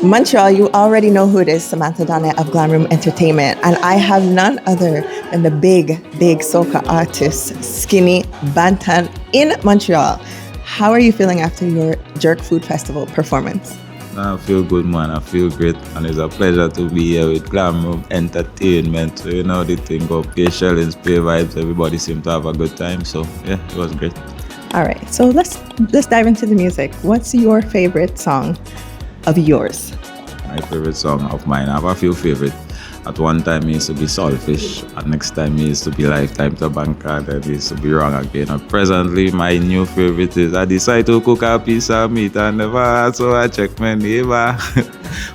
Montreal, you already know who it is, Samantha Donnett of Glam Room Entertainment. And I have none other than the big soca artist, Skinny Banton in Montreal. How are you feeling after your Jerk Food Festival performance? I feel good, man. I feel great. And it's a pleasure to be here with Glam Room Entertainment. So, you know, the thing of pay shellings, pay vibes. Everybody seemed to have a good time. So, yeah, it was great. All right. So let's dive into the music. What's your favorite song of yours? My favorite song of mine, I have a few favorites. At one time it used to be Saltfish, at next time it used to be Lifetime to Banker, then it used to be Wrong Again. And presently my new favorite is I decide to cook a piece of meat and never ask, so I check my neighbor.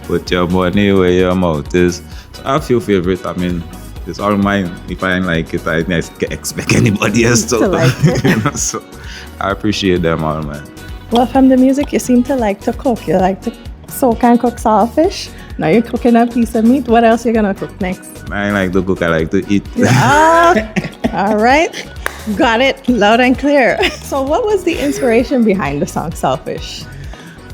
Put your money where your mouth is. So I have a few favorites. I mean, it's all mine. If I don't like it, I can't expect anybody else to like it. You know, so I appreciate them all, man. Well, from the music, you seem to like to cook. You like to soak and cook saltfish. Now you're cooking a piece of meat. What else are you going to cook next? I like to cook, I like to eat. All right. Got it. Loud and clear. So what was the inspiration behind the song Selfish?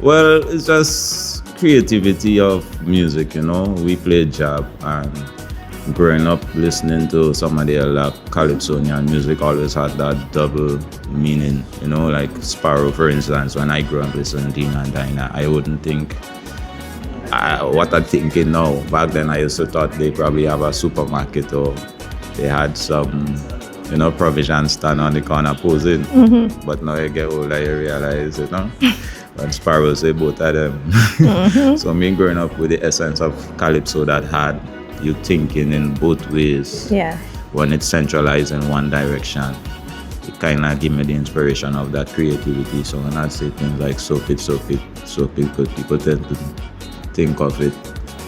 Well, it's just creativity of music, you know. We played jab, and growing up listening to some of the other calypsonian music always had that double meaning, you know, like Sparrow, for instance. When I grew up listening to Dina and Dinah, I wouldn't think what I'm thinking now. Back then I used to thought they probably have a supermarket or they had some, you know, provision stand on the corner posing. Mm-hmm. But now you get older, you realize, you know, when Sparrow say both of them. Mm-hmm. So me growing up with the essence of calypso that had you thinking in both ways. Yeah. When it's centralized in one direction, it kind of give me the inspiration of that creativity. So when I say things like soak it, good, people tend to think of it.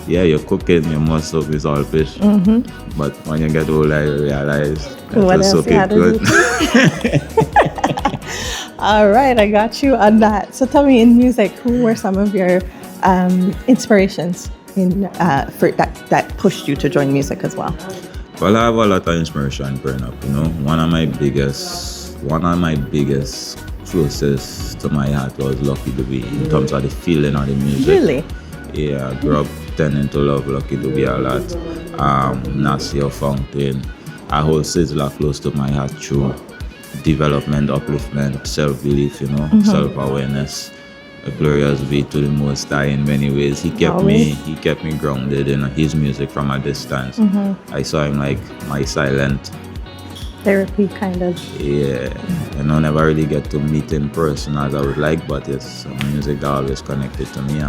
Yeah, you're cooking, you must soak this all fish. Mm-hmm. But when you get older, you realize what else soak it good. All right, I got you on that. So tell me, in music, who were some of your inspirations in for that pushed you to join music as well? Well, I have a lot of inspiration growing up. You know, one of my biggest, closest to my heart was Lucky Dube in terms of the feeling of the music. Really? Yeah, I grew up tending to love Lucky Dube a lot. Nasir Fountain. I hold Sizzler close to my heart through development, upliftment, self-belief, you know, self-awareness. A glorious V to the Most High in many ways. He kept me grounded in his music from a distance. Mm-hmm. I saw him like my silent therapy kind of. Yeah, you know, never really get to meet in person as I would like, but it's some music that always connected to me.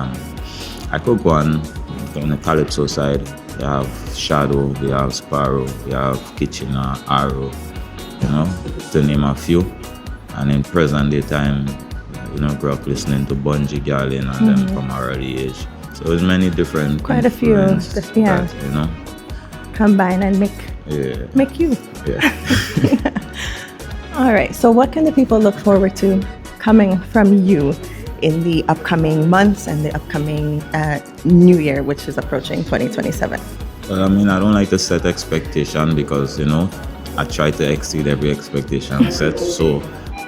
I could go on the calypso side. You have Shadow, you have Sparrow, you have Kitchener, Arrow, you know, to name a few. And in present day time, you know, grew up listening to Bungie Garlin and them from an early age. So there's many different quite a few, that, you know, combine and make you. Yeah. All right. So what can the people look forward to coming from you in the upcoming months and the upcoming new year, which is approaching 2027? Well, I mean, I don't like to set expectation because, you know, I try to exceed every expectation set. So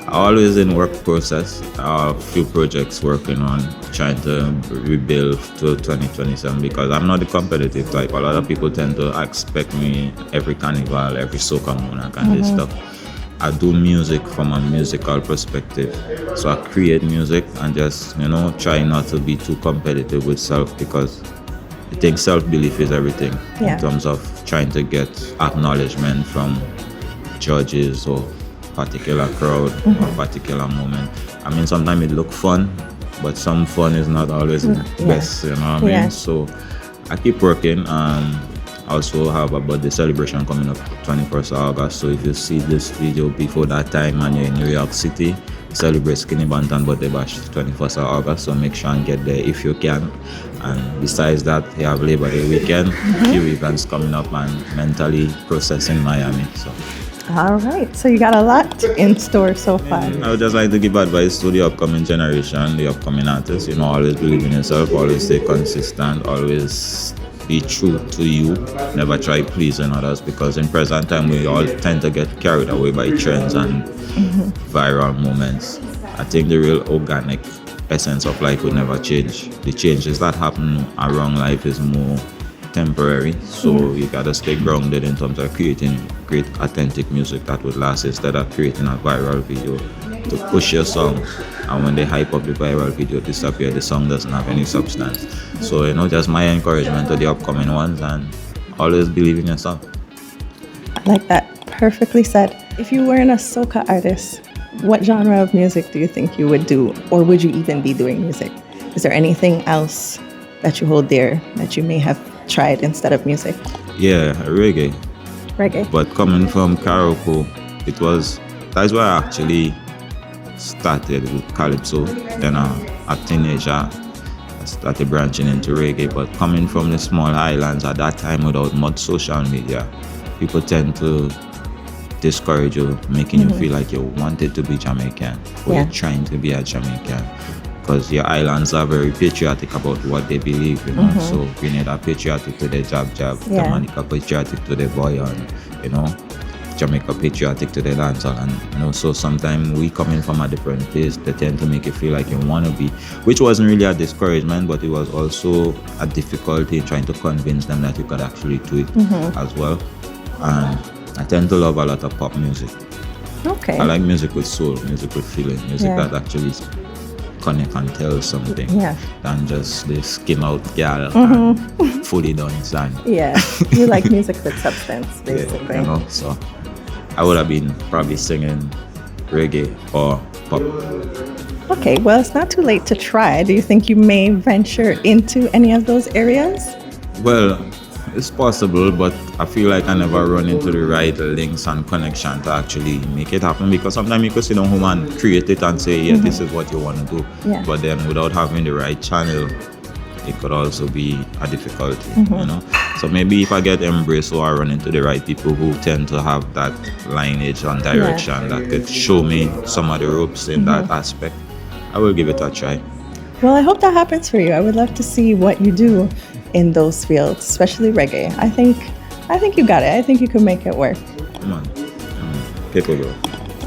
always in work process, a few projects working on trying to rebuild to 2027 because I'm not the competitive type. A lot of people tend to expect me every carnival, every soca monarch and this stuff. I do music from a musical perspective. So I create music and just, you know, try not to be too competitive with self because I think self-belief is everything in terms of trying to get acknowledgement from judges or particular crowd or particular moment. I mean, sometimes it look fun, but some fun is not always the best, you know what I mean? Yeah. So I keep working. Also have about the celebration coming up 21st of August. So if you see this video before that time and you're in New York City, celebrate Skinny Banton Birthday Bash 21st of August. So make sure and get there if you can. And besides that, you have Labor Day weekend, few events coming up and mentally processing Miami. So. All right. So you got a lot in store so far. I would just like to give advice to the upcoming generation, the upcoming artists. You know, always believe in yourself, always stay consistent, always be true to you. Never try pleasing others because in present time we all tend to get carried away by trends and viral moments. I think the real organic essence of life would never change. The changes that happen around life is more temporary, so you gotta stay grounded in terms of creating great authentic music that would last instead of creating a viral video to push your song, and when they hype up the viral video disappear, the song doesn't have any substance. So just my encouragement to the upcoming ones, and always believe in yourself. I like that. Perfectly said. If you weren't a soca artist, what genre of music do you think you would do, or would you even be doing music? Is there anything else that you hold dear that you may have tried instead of music? Yeah, reggae. Reggae. But coming from Carriacou, that's where I actually started with calypso. Then a teenager, I started branching into reggae. But coming from the small islands at that time without much social media, people tend to discourage you, making you feel like you wanted to be Jamaican, or you're trying to be a Jamaican, because your islands are very patriotic about what they believe, So Grenada patriotic to the jab, Dominica patriotic to the boy, and Jamaica patriotic to the dancehall, and so sometimes we coming from a different place, they tend to make you feel like you want to be, which wasn't really a discouragement, but it was also a difficulty trying to convince them that you could actually do it as well. And I tend to love a lot of pop music. Okay. I like music with soul, music with feeling, music that actually connect and tell something than just the skin out girl and fully dance. You like music with substance, basically. So I would have been probably singing reggae or pop. Okay, well, it's not too late to try. Do you think you may venture into any of those areas? Well, it's possible, but I feel like I never run into the right links and connection to actually make it happen, because sometimes you could sit down home and create it and say, this is what you want to do. But then without having the right channel, it could also be a difficulty, So maybe if I get embraced or I run into the right people who tend to have that lineage and direction that could show me some of the ropes in that aspect, I will give it a try. Well, I hope that happens for you. I would love to see what you do in those fields, especially reggae. I think you got it. I think you can make it work. Come on. Capable.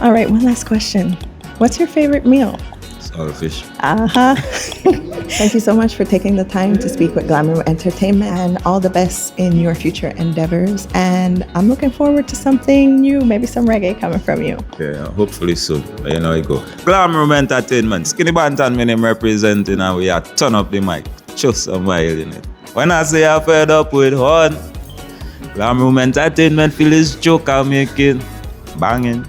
All right, one last question. What's your favorite meal? Saltfish. Thank you so much for taking the time to speak with Glam Room Entertainment, and all the best in your future endeavors. And I'm looking forward to something new, maybe some reggae coming from you. Yeah, hopefully soon. But you know it go. Glam Room Entertainment. Skinny Banton, my name representing, and we are turn up the mic. Just a mile in it. When I say I'm fed up with horn, Glam Room Entertainment feel this joke I'm making. Banging.